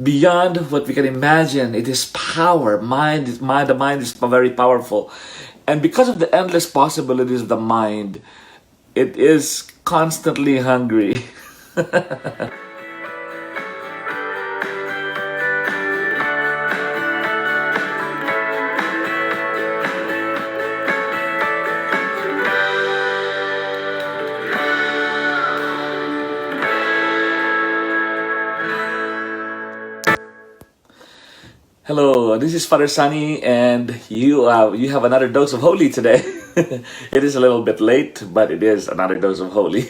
beyond what we can imagine. It is power. The mind is very powerful. And because of the endless possibilities of the mind, it is constantly hungry. Hello, this is Father Sunny, and you have another dose of holy today. It is a little bit late, but it is another dose of holy.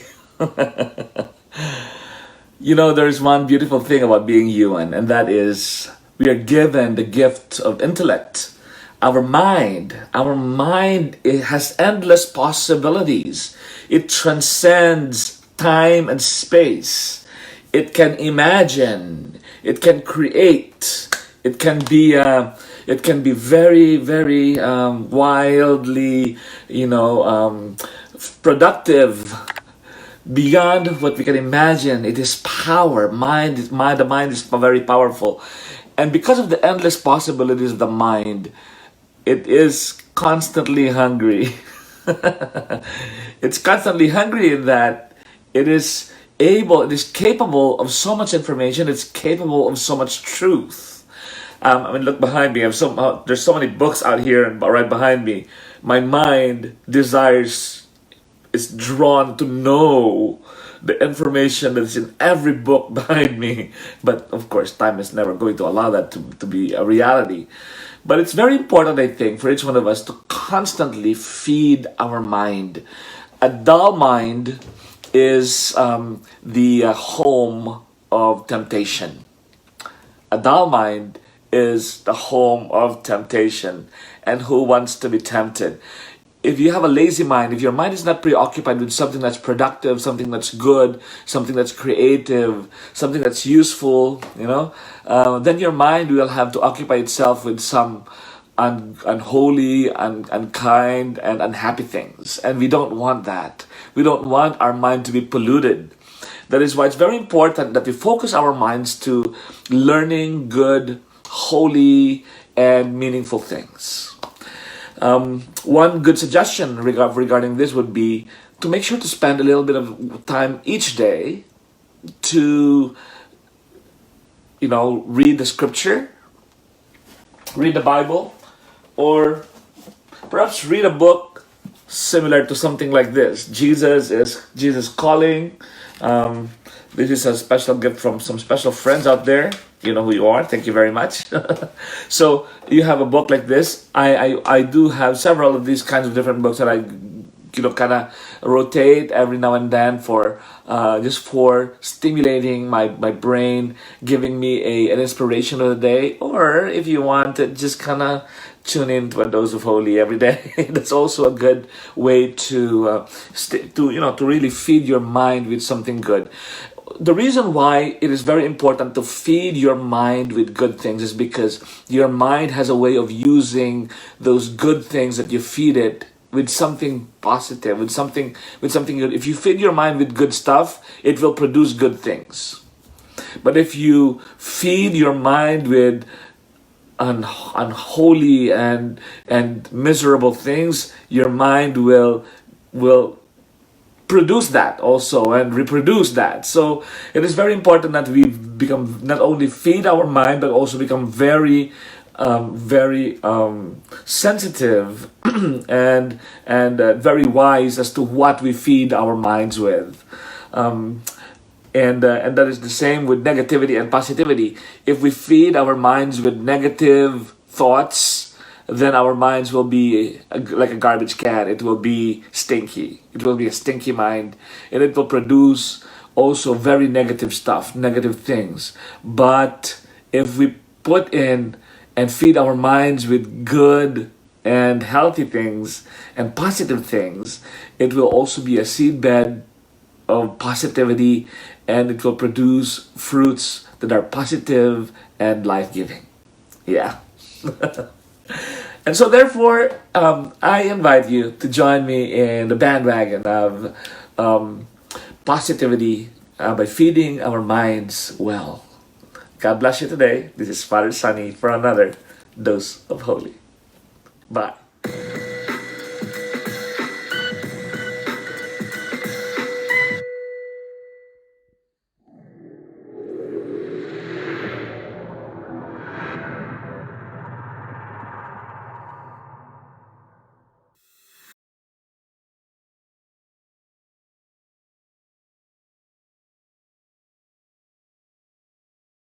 There's one beautiful thing about being human, and that is we are given the gift of intellect. Our mind, it has endless possibilities. It transcends time and space. It can imagine. It can create. It can be. It can be very, very wildly, productive beyond what we can imagine. It is power. The mind is very powerful, and because of the endless possibilities of the mind, it is constantly hungry. It's constantly hungry in that it is capable of so much information. It's capable of so much truth. Look behind me. There's so many books out here, and right behind me, my mind is drawn to know the information that is in every book behind me. But of course, time is never going to allow that to be a reality. But it's very important, I think, for each one of us to constantly feed our mind. A dull mind is the home of temptation. A dull mind is the home of temptation. And who wants to be tempted? If you have a lazy mind, if your mind is not preoccupied with something that's productive, something that's good, something that's creative, something that's useful, then your mind will have to occupy itself with some unholy, unkind, and unhappy things. And we don't want that. We don't want our mind to be polluted. That is why it's very important that we focus our minds to learning good, holy, and meaningful things. One good suggestion regarding this would be to make sure to spend a little bit of time each day to, read the scripture, read the Bible, or perhaps read a book similar to something like this. Jesus Calling. This is a special gift from some special friends out there. You know who you are. Thank you very much. So you have a book like this. I do have several of these kinds of different books that I kind of rotate every now and then for just for stimulating my brain, giving me an inspiration of the day. Or if you want to just kind of tune in to a dose of holy every day. That's also a good way to really feed your mind with something good. The reason why it is very important to feed your mind with good things is because your mind has a way of using those good things that you feed it with something positive, with something good. If you feed your mind with good stuff, it will produce good things. But if you feed your mind with unholy and miserable things, your mind will produce that also and reproduce that. So it is very important that we become not only feed our mind but also become very sensitive and very wise as to what we feed our minds with. And that is the same with negativity and positivity. If we feed our minds with negative thoughts, then our minds will be like a garbage can. It will be stinky. It will be a stinky mind, and it will produce also very negative stuff, negative things. But if we put in and feed our minds with good and healthy things and positive things, it will also be a seedbed of positivity, and it will produce fruits that are positive and life-giving. Yeah. And so therefore, I invite you to join me in the bandwagon of positivity by feeding our minds well. God bless you today. This is Father Sunny for another Dose of Holy. Bye.